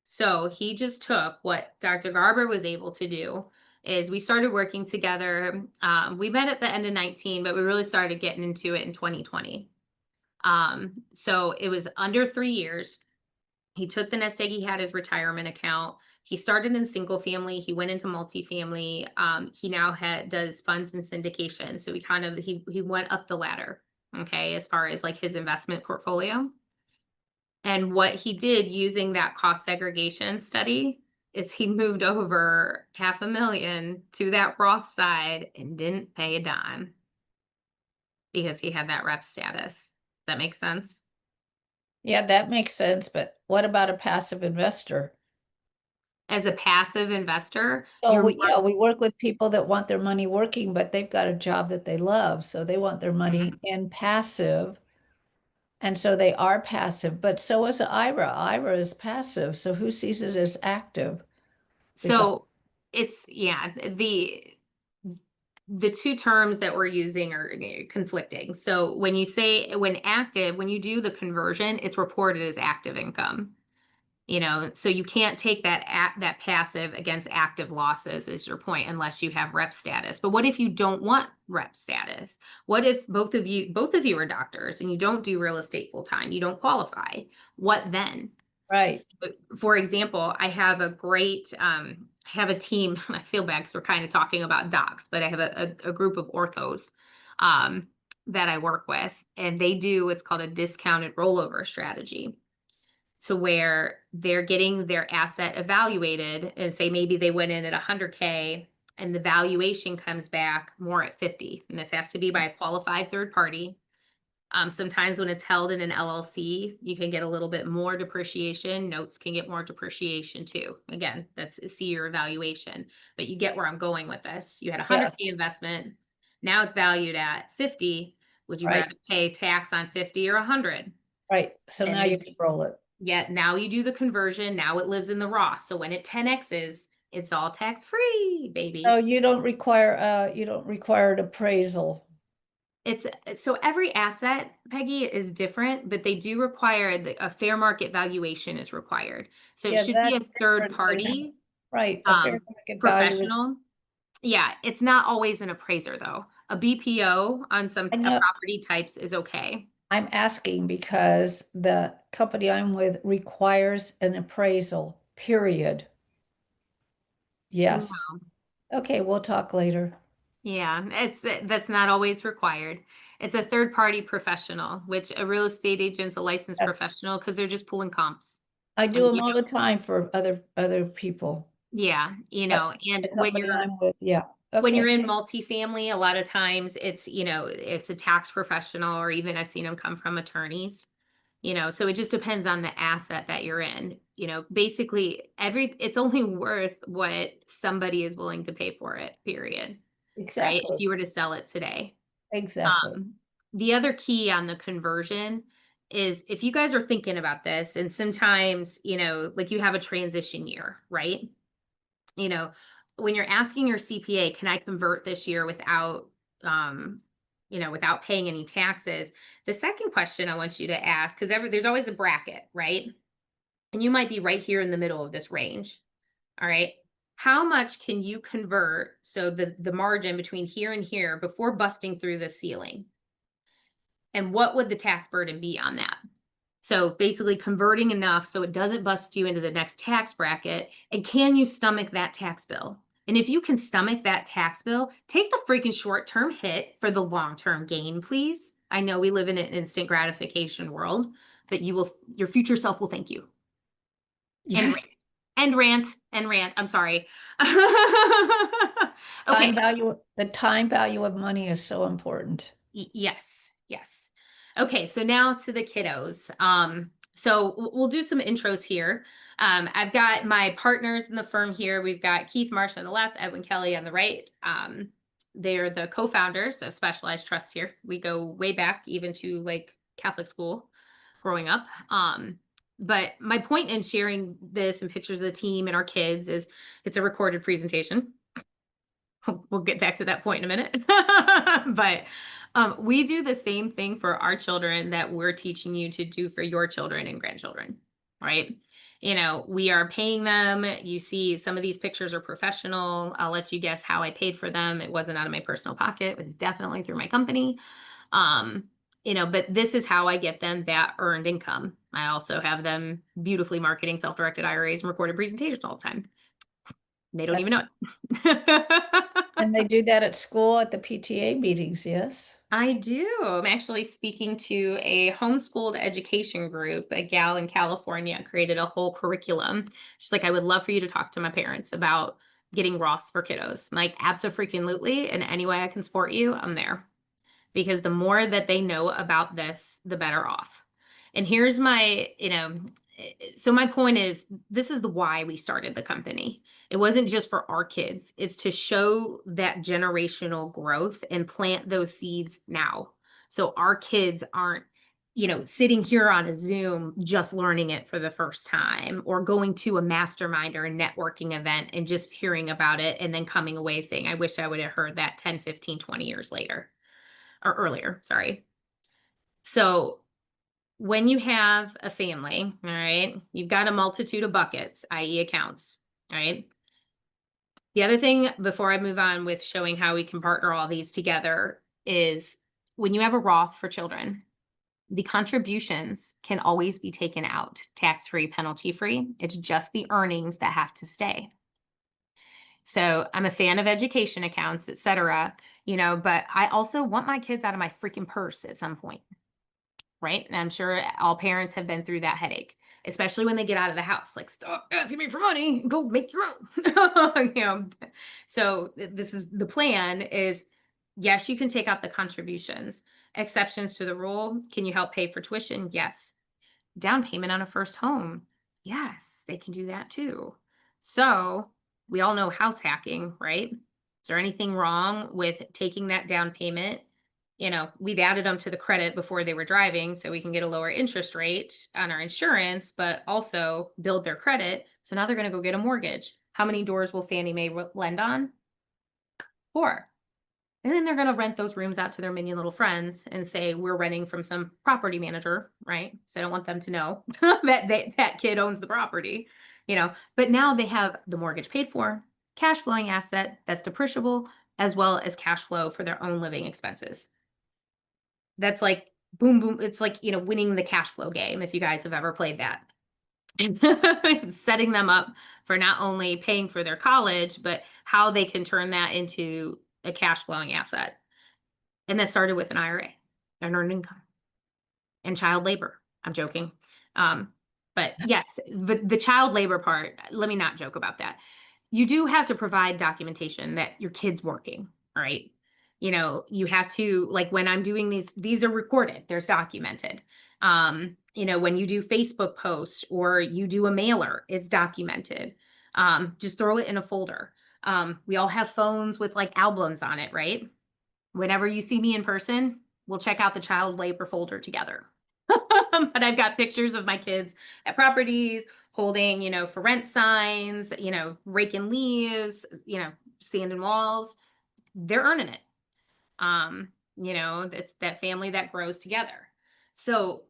So he just took what Dr. Garber was able to do is we started working together. We met at the end of 19, but we really started getting into it in 2020. So it was under 3 years. He took the nest egg he had his retirement account. He started in single family. He went into multifamily. He now does funds and syndication. So he went up the ladder. Okay. As far as like his investment portfolio. And what he did using that cost segregation study is he moved over $500,000 to that Roth side and didn't pay a dime because he had that rep status. That makes sense? Yeah, that makes sense. But what about a passive investor? as a passive investor, So you're yeah, we work with people that want their money working, but they've got a job that they love. So they want their money in passive. And so they are passive, but so is IRA. IRA is passive. So who sees it as active? Because so it's the two terms that we're using are conflicting. So when you say when active, when you do the conversion, it's reported as active income. So you can't take that passive against active losses is your point unless you have rep status. But what if you don't want rep status? What if both of you are doctors and you don't do real estate full time? You don't qualify. What then? right, For example, I have a team. I feel bad because we're kind of talking about docs, but I have a group of orthos that I work with, and they do what's called a discounted rollover strategy. To where they're getting their asset evaluated and say maybe they went in at 100K and the valuation comes back more at 50. And this has to be by a qualified third party. Sometimes when it's held in an LLC, you can get a little bit more depreciation. Notes can get more depreciation too. Again, that's see your evaluation, but you get where I'm going with this. You had a 100K yes, investment. Now it's valued at 50. Would you right, rather pay tax on 50 or 100? right. So And now you can roll it. Yet now you do the conversion. Now it lives in the Roth. So when it 10X's, it's all tax free, So baby. you don't require an appraisal. It's so every asset, Peggy, is different, but they do require a fair market valuation is required. So it Yeah, should be a that's third different than, party, right. A fair market value is, professional. Yeah, it's not always an appraiser though. A BPO on I a know, property types is okay. I'm asking because the company I'm with requires an appraisal, period. Yes. No. Okay, we'll talk later. Yeah, that's not always required. It's a third party professional, which a real estate agent's a licensed Uh, professional because they're just pulling comps. I And do them all the time for other people, yeah, but and the company I'm with, yeah. when you're Okay, in multifamily, a lot of times it's a tax professional, or even I've seen them come from attorneys. So it just depends on the asset that you're in. Basically it's only worth what somebody is willing to pay for it, period. Right? If exactly, you were to sell it today. exactly. Um, the other key on the conversion is if you guys are thinking about this, and sometimes, like you have a transition year, right? You know, when you're asking your CPA, can I convert this year um, without paying any taxes? The second question I want you to ask, because there's always a bracket, right? And you might be right here in the middle of this range. All right. How much can you convert? So the margin between here and here before busting through the ceiling. And what would the tax burden be on that? So basically converting enough so it doesn't bust you into the next tax bracket. And can you stomach that tax bill? And if you can stomach that tax bill, take the freaking short-term hit for the long-term gain, please. I know we live in an instant gratification world, but your future self will thank you. And Yes, and rant. I'm sorry. Okay. the time value of money is so important. Yes. Yes. Okay. So now to the kiddos. So we'll do some intros here. I've got my partners in the firm here. We've got Keith Marsh on the left, Edwin Kelly on the right. They're the co-founders of Specialized Trust here. We go way back even to like Catholic school growing up. But my point in sharing this and pictures of the team and our kids is it's a recorded presentation. We'll get back to that point in a minute. But we do the same thing for our children that we're teaching you to do for your children and grandchildren, right? We are paying them. You see, some of these pictures are professional. I'll let you guess how I paid for them. It wasn't out of my personal pocket. It was definitely through my company. Um, but this is how I get them that earned income. I also have them beautifully marketing self-directed IRAs and recorded presentations all the time. They don't even That's, know it. and they do that at school at the PTA meetings, yes? I do. I'm actually speaking to a homeschooled education group. A gal in California created a whole curriculum. She's like, I would love for you to talk to my parents about getting Roths for kiddos. I'm like, absolutely. And any way I can support you, I'm there. Because the more that they know about this, the better off. And here's my, so my point is, this is the why we started the company. It wasn't just for our kids. It's to show that generational growth and plant those seeds now. So our kids aren't, sitting here on a Zoom just learning it for the first time, or going to a mastermind or a networking event and just hearing about it and then coming away saying, I wish I would have heard that 10, 15, 20 years later or earlier. Sorry. So when you have a family, all right, you've got a multitude of buckets, i.e. accounts, all right? The other thing before I move on with showing how we can partner all these together is when you have a Roth for children, the contributions can always be taken out, tax-free, penalty-free. It's just the earnings that have to stay. So I'm a fan of education accounts, et cetera, but I also want my kids out of my freaking purse at some point. Right? And I'm sure all parents have been through that headache, especially when they get out of the house. Like, stop asking me for money, go make your own. So this is the plan is, yes, you can take out the contributions. Exceptions to the rule. Can you help pay for tuition? Yes. Down payment on a first home. Yes, they can do that too. So we all know house hacking, right? Is there anything wrong with taking that down payment? We've added them to the credit before they were driving so we can get a lower interest rate on our insurance, but also build their credit. So now they're going to go get a mortgage. How many doors will Fannie Mae lend on? 4. And then they're going to rent those rooms out to their minion little friends and say, we're renting from some property manager, right? So I don't want them to know that kid owns the property, but now they have the mortgage paid for, cash flowing asset that's depreciable, as well as cash flow for their own living expenses. That's like boom, boom. It's like, winning the cash flow game. If you guys have ever played that, setting them up for not only paying for their college, but how they can turn that into a cash flowing asset. And that started with an IRA, an earned income, and child labor. I'm joking. But yes, the child labor part, let me not joke about that. You do have to provide documentation that your kid's working, all right? You have to, like when I'm doing these are recorded, there's documented. When you do Facebook posts or you do a mailer, it's documented. Just throw it in a folder. We all have phones with like albums on it, right? Whenever you see me in person, we'll check out the child labor folder together. But I've got pictures of my kids at properties holding, for rent signs, raking leaves, sanding walls. They're earning it. It's that family that grows together. So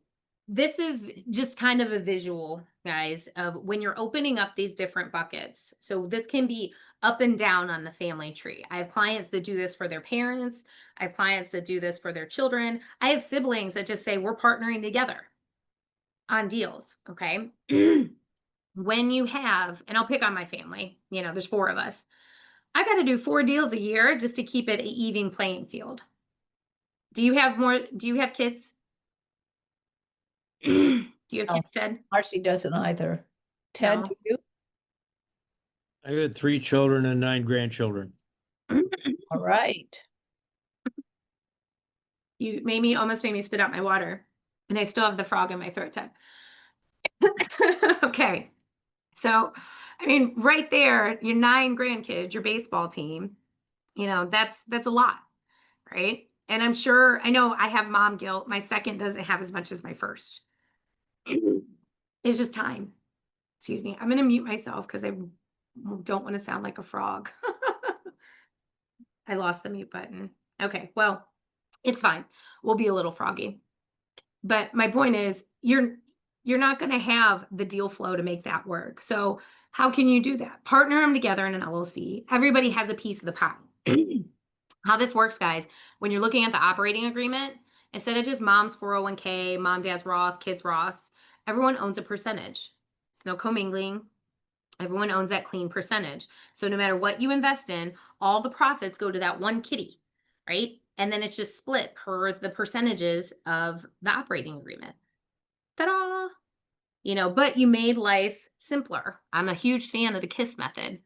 this is just kind of a visual, guys, of when you're opening up these different buckets. So this can be up and down on the family tree. I have clients that do this for their parents. I have clients that do this for their children. I have siblings that just say, we're partnering together on deals. Okay. When you have, and I'll pick on my family, there's 4 of us. I got to do 4 deals a year just to keep it an even playing field. Do you have kids? Do you have No. kids, Ted? Marcy doesn't either. Ted, No. do you? I had 3 children and 9 grandchildren. All right. You almost made me spit out my water, and I still have the frog in my throat, Ted. Okay. So, right there, your 9 grandkids, your baseball team, that's a lot, right? And I know I have mom guilt. My second doesn't have as much as my first. It's just time. Excuse me. I'm going to mute myself because I don't want to sound like a frog. I lost the mute button. Okay. Well, it's fine. We'll be a little froggy. But my point is, you're not going to have the deal flow to make that work. So how can you do that? Partner them together in an LLC. Everybody has a piece of the pie. How this works, guys, when you're looking at the operating agreement, instead of just mom's 401k, mom, dad's Roth, kids Roths, everyone owns a percentage. It's no commingling. Everyone owns that clean percentage. So no matter what you invest in, all the profits go to that one kitty, right? And then it's just split per the percentages of the operating agreement. Ta-da! But you made life simpler. I'm a huge fan of the KISS method.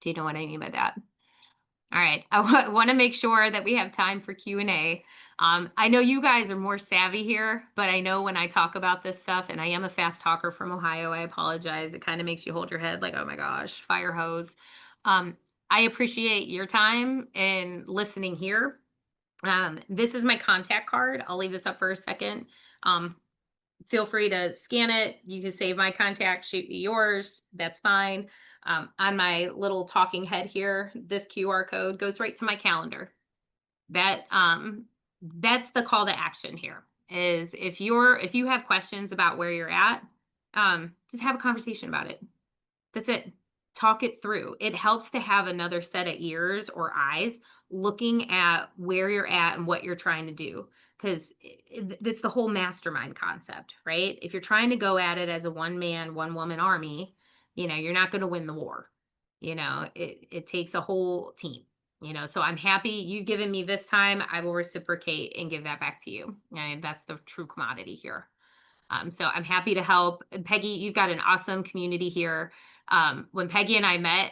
Do you know what I mean by that? All right. I want to make sure that we have time for Q&A. I know you guys are more savvy here, but I know when I talk about this stuff, and I am a fast talker from Ohio, I apologize. It kind of makes you hold your head like, oh my gosh, fire hose. Um, I appreciate your time and listening here. This is my contact card. I'll leave this up for a second. Um, Feel free to scan it. You can save my contact, shoot me yours. That's fine. On my little talking head here, this QR code goes right to my calendar. That's the call to action here is if you have questions about where you're at, just have a conversation about it. That's it. Talk it through. It helps to have another set of ears or eyes looking at where you're at and what you're trying to do. Because it's the whole mastermind concept, right? If you're trying to go at it as a one man, one woman army, you're not going to win the war. It takes a whole team. So I'm happy you've given me this time. I will reciprocate and give that back to you. And that's the true commodity here. So I'm happy to help. And Peggy, you've got an awesome community here. When Peggy and I met,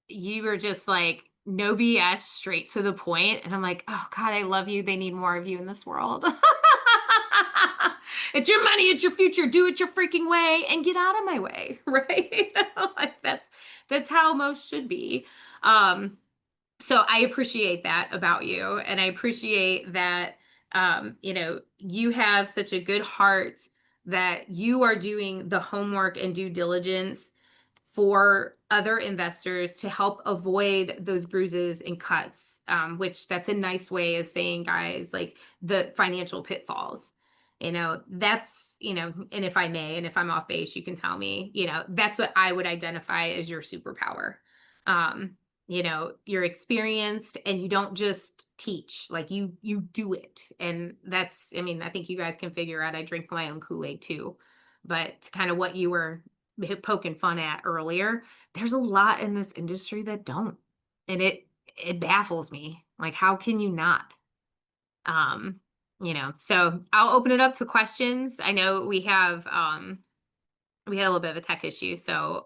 you were just like, no BS, straight to the point. And I'm like, oh God, I love you. They need more of you in this world. It's your money, it's your future. Do it your freaking way and get out of my way. Right. Like that's how most should be. So I appreciate that about you. And I appreciate that, you have such a good heart that you are doing the homework and due diligence for other investors to help avoid those bruises and cuts, which that's a nice way of saying, guys, like the financial pitfalls. That's, and if I may, and if I'm off base, you can tell me, that's what I would identify as your superpower. You're experienced and you don't just teach, like you do it. And that's, I think you guys can figure out I drink my own Kool-Aid too. But kind of what you were poking fun at earlier, there's a lot in this industry that don't. And it baffles me. Like, how can you not? So I'll open it up to questions. I know we had a little bit of a tech issue, so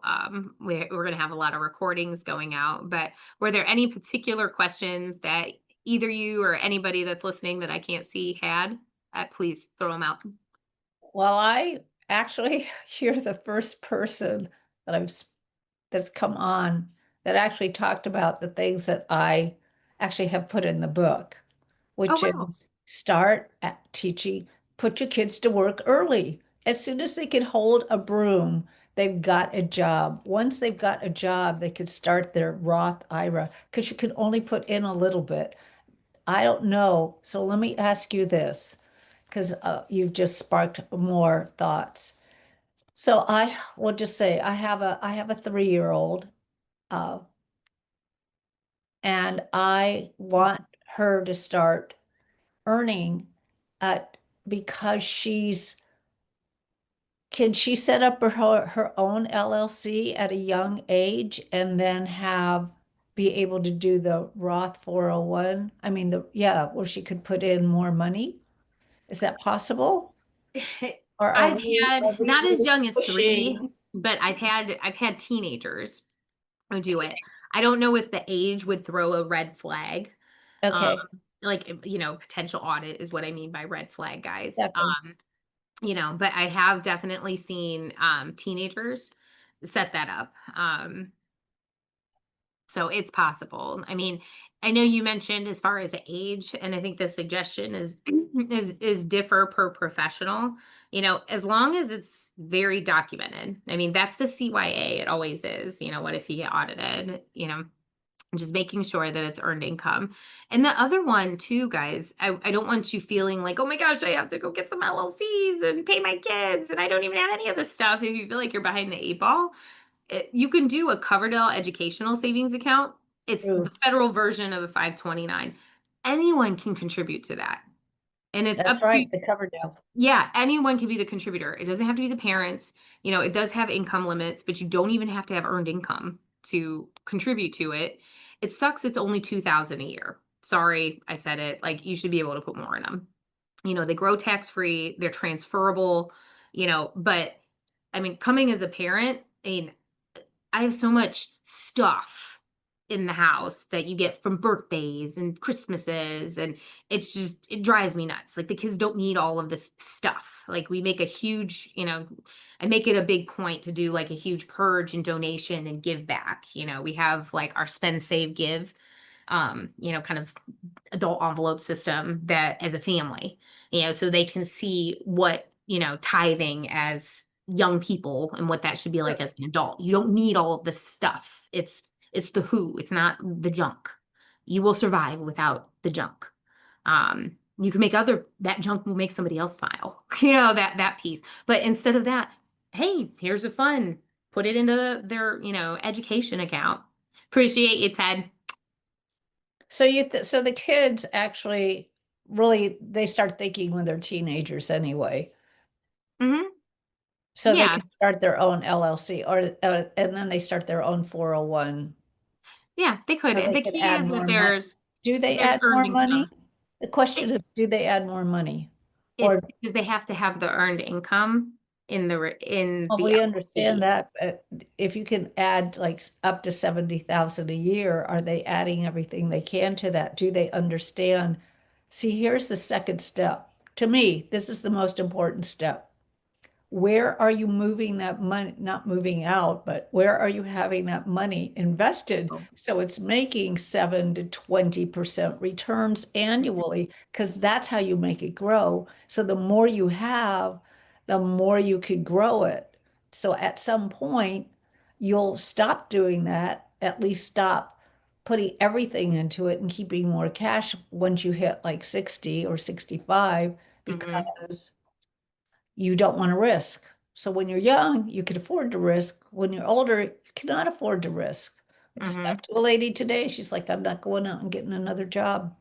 we're going to have a lot of recordings going out. But were there any particular questions that either you or anybody that's listening that I can't see had? Please throw them out. Well, I actually, you're the first person that's come on that actually talked about the things that I actually have put in the book, which wow. is start at teaching, put your kids to work early. As soon as they can hold a broom, they've got a job. Once they've got a job, they could start their Roth IRA because you can only put in a little bit. I don't know. So let me ask you this, because you've just sparked more thoughts. So I will just say I have a 3-year-old, and I want her to start earning because can she set up her own LLC at a young age and then be able to do the Roth 401? I mean, where she could put in more money. Is that possible? Or are I've we had not as really young as 3, pushing? but I've had teenagers who do it. I don't know if the age would throw a red flag. Okay. Like, potential audit is what I mean by red flag, guys. Definitely. But I have definitely seen teenagers set that up. So it's possible. I know you mentioned as far as age, and I think the suggestion is is differ per professional. As long as it's very documented. That's the CYA. It always is. What if you get audited? Just making sure that it's earned income. And the other one too, guys, I don't want you feeling like, oh my gosh, I have to go get some LLCs and pay my kids, and I don't even have any of this stuff. If you feel like you're behind the 8 ball, you can do a Coverdell educational savings account. It's True. the federal version of a 529. Anyone can contribute to that. And it's That's up to, right, the Coverdell. yeah, anyone can be the contributor. It doesn't have to be the parents. It does have income limits, but you don't even have to have earned income to contribute to it. It sucks. It's only $2,000 a year. Sorry, I said it. Like, you should be able to put more in them. They grow tax free. They're transferable. But coming as a parent, I have so much stuff in the house that you get from birthdays and Christmases, and it drives me nuts. Like, the kids don't need all of this stuff. Like, we make a huge, I make it a big point to do like a huge purge and donation and give back. We have like our spend, save, give, kind of adult envelope system that as a family, so they can see what, tithing as young people and what that should be like as an adult. You don't need all of this stuff. It's the who, it's not the junk. You will survive without the junk. You can make that junk will make somebody else smile, that piece. But instead of that, hey, here's a fund, put it into their, education account. Appreciate you, Ted. So so the kids actually really, they start thinking when they're teenagers anyway. Mm-hmm. So they Yeah, can start their own LLC and then they start their own 401. yeah, they could. So they The could key add is that more money. Do they there's add earned more money? income. The question They, is, do they add more money? it's Or, because they have to have the earned income in well, the we understand LLC. that, but if you can add like up to 70,000 a year, are they adding everything they can to that? Do they understand? See, here's the second step. To me, this is the most important step. Where are you moving that money? Not moving out, but where are you having that money invested? Oh. So it's making 7 to 20% returns annually, because that's how you make it grow. So the more you have, the more you could grow it. So at some point, you'll stop doing that, at least stop putting everything into it and keeping more cash once you hit like 60 or 65, Mhm. because you don't want to risk. So when you're young, you can afford to risk. When you're older, you cannot afford to risk. I just Mhm. talked to a lady today. She's like, I'm not going out and getting another job.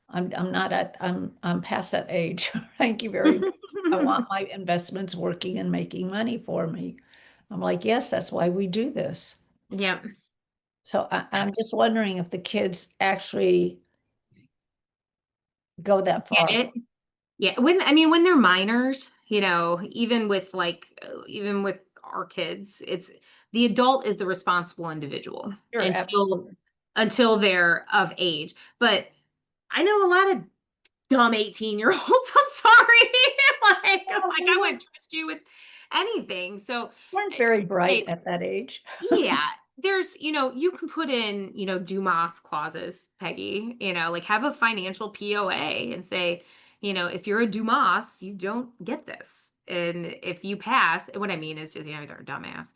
I'm not at I'm past that age. Thank you very much. I want my investments working and making money for me. I'm like, yes, that's why we do this. Yep. So I'm just wondering if the kids actually go that Get far. it? Yeah. When they're minors, even with our kids, it's the adult is the responsible individual Sure, absolutely. until they're of age. But I know a lot of dumb 18-year-olds. I'm sorry. Like I wouldn't trust you with anything. So Weren't very bright hey, at that age. yeah, there's, you can put in, Dumas clauses, Peggy, like have a financial POA and say, if you're a Dumas, you don't get this. And if you pass, what I mean is just, they're a dumbass.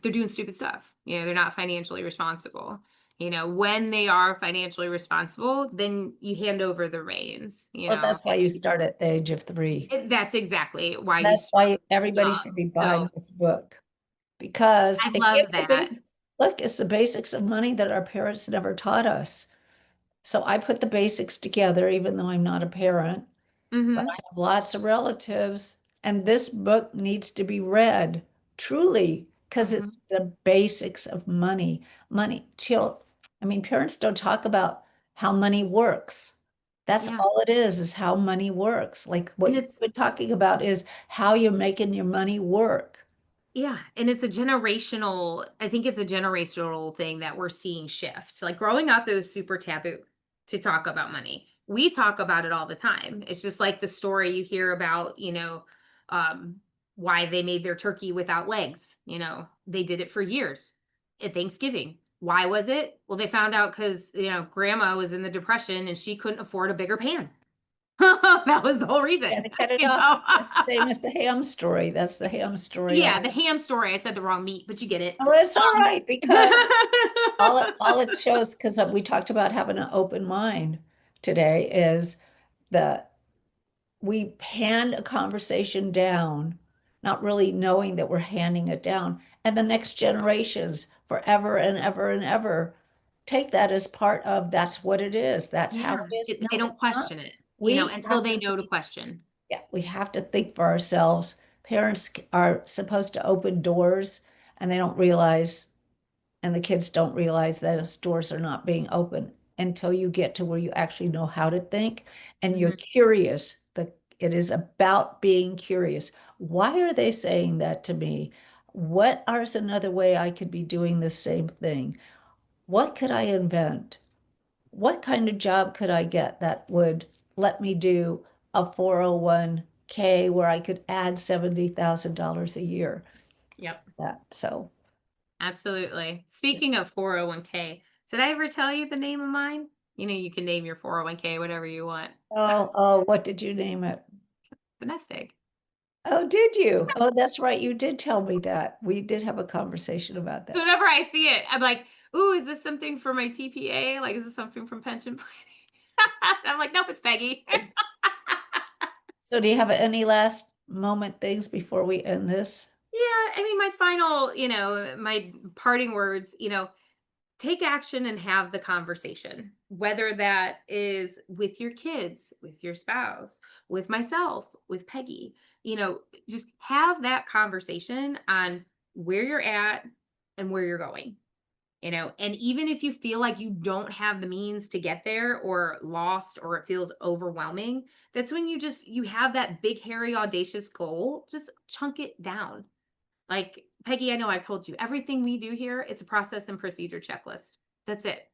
They're doing stupid stuff. They're not financially responsible. When they are financially responsible, then you hand over the reins, Well, that's why you start at the age of 3. That's exactly why you That's start why everybody should young. be buying So this book, because I it love gives the that. basic, look, it's the basics of money that our parents never taught us. So I put the basics together, even though I'm not a parent, but I Hmm. have lots of relatives, and this book needs to be read truly, because Hmm. it's the basics of money. Money, I mean, parents don't talk about how money works. That's Yeah. all it is how money works. Like what And you've been talking about is how you're making your money work. and it's I think it's a generational thing that we're seeing shift. Like, growing up, it was super taboo to talk about money. We talk about it all the time. It's just like the story you hear about, um, why they made their turkey without legs. They did it for years at Thanksgiving. Why was it? Well, they found out because, grandma was in the Depression and she couldn't afford a bigger pan. That was the whole And reason, to cut it you off, know? that's the same as the ham story. That's the ham story. Yeah, the ham story. I said the wrong meat, but you get it. Oh, it's all Um, right, because all it shows, because we talked about having an open mind today, is that we hand a conversation down, not really knowing that we're handing it down. And the next generations, forever and ever and ever, take that as part of that's what it is. That's how yeah, it is. No, they don't it's not. question it, We until have they to know to think, question. yeah, we have to think for ourselves. Parents are supposed to open doors, and they don't realize, and the kids don't realize that those doors are not being open until you get to where you actually know how to think and you're Mhm. curious. It is about being curious. Why are they saying that to me? What is another way I could be doing the same thing? what could I invent? What kind of job could I get that would let me do a 401k where I could add $70,000 a year? Yep. So, Absolutely. Speaking of 401k, did I ever tell you the name of mine? You know, you can name your 401k whatever you want. what did you name it? The nest egg. Oh, did you? Oh, that's right. You did tell me that. We did have a conversation about So that. whenever I see it, I'm like, ooh, is this something for my TPA? Like, is this something from pension planning? I'm like, nope, it's Peggy. So do you have any last moment things before we end this? Yeah, I mean, my final, my parting words, take action and have the conversation, whether that is with your kids, with your spouse, with myself, with Peggy, just have that conversation on where you're at and where you're going. And even if you feel like you don't have the means to get there or lost or it feels overwhelming, that's when you have that big hairy audacious goal, just chunk it down. Like, Peggy, I know I've told you everything we do here, it's a process and procedure checklist. That's it.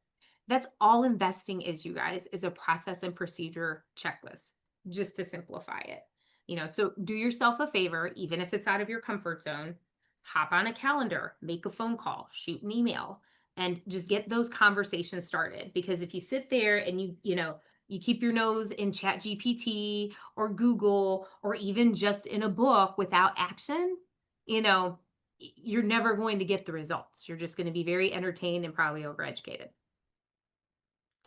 That's all investing is, you guys, is a process and procedure checklist, just to simplify it. So do yourself a favor, even if it's out of your comfort zone, hop on a calendar, make a phone call, shoot an email, and just get those conversations started. Because if you sit there and you keep your nose in Chat GPT or Google or even just in a book without action, you're never going to get the results. You're just going to be very entertained and probably overeducated.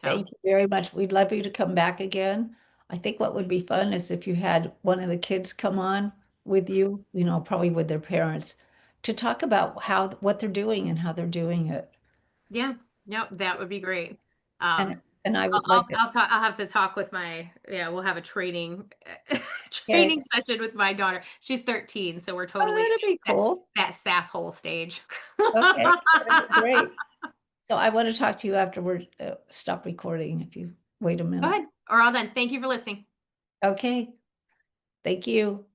So, Thank you very much. We'd love you to come back again. I think what would be fun is if you had one of the kids come on with you, probably with their parents, to talk about what they're doing and how they're doing it. yeah, no, that would be great. And Um, and I I'll, would like I'll, it. I'll talk. I'll have to talk with we'll have a training Okay. training session with my daughter. She's 13, so we're Oh, totally that'd be at cool. that sass hole stage. Okay, that'd be great. So I want to talk to you after we're stop recording, if you wait a Go minute. ahead. Or all done. Thank you for listening. Okay, thank you.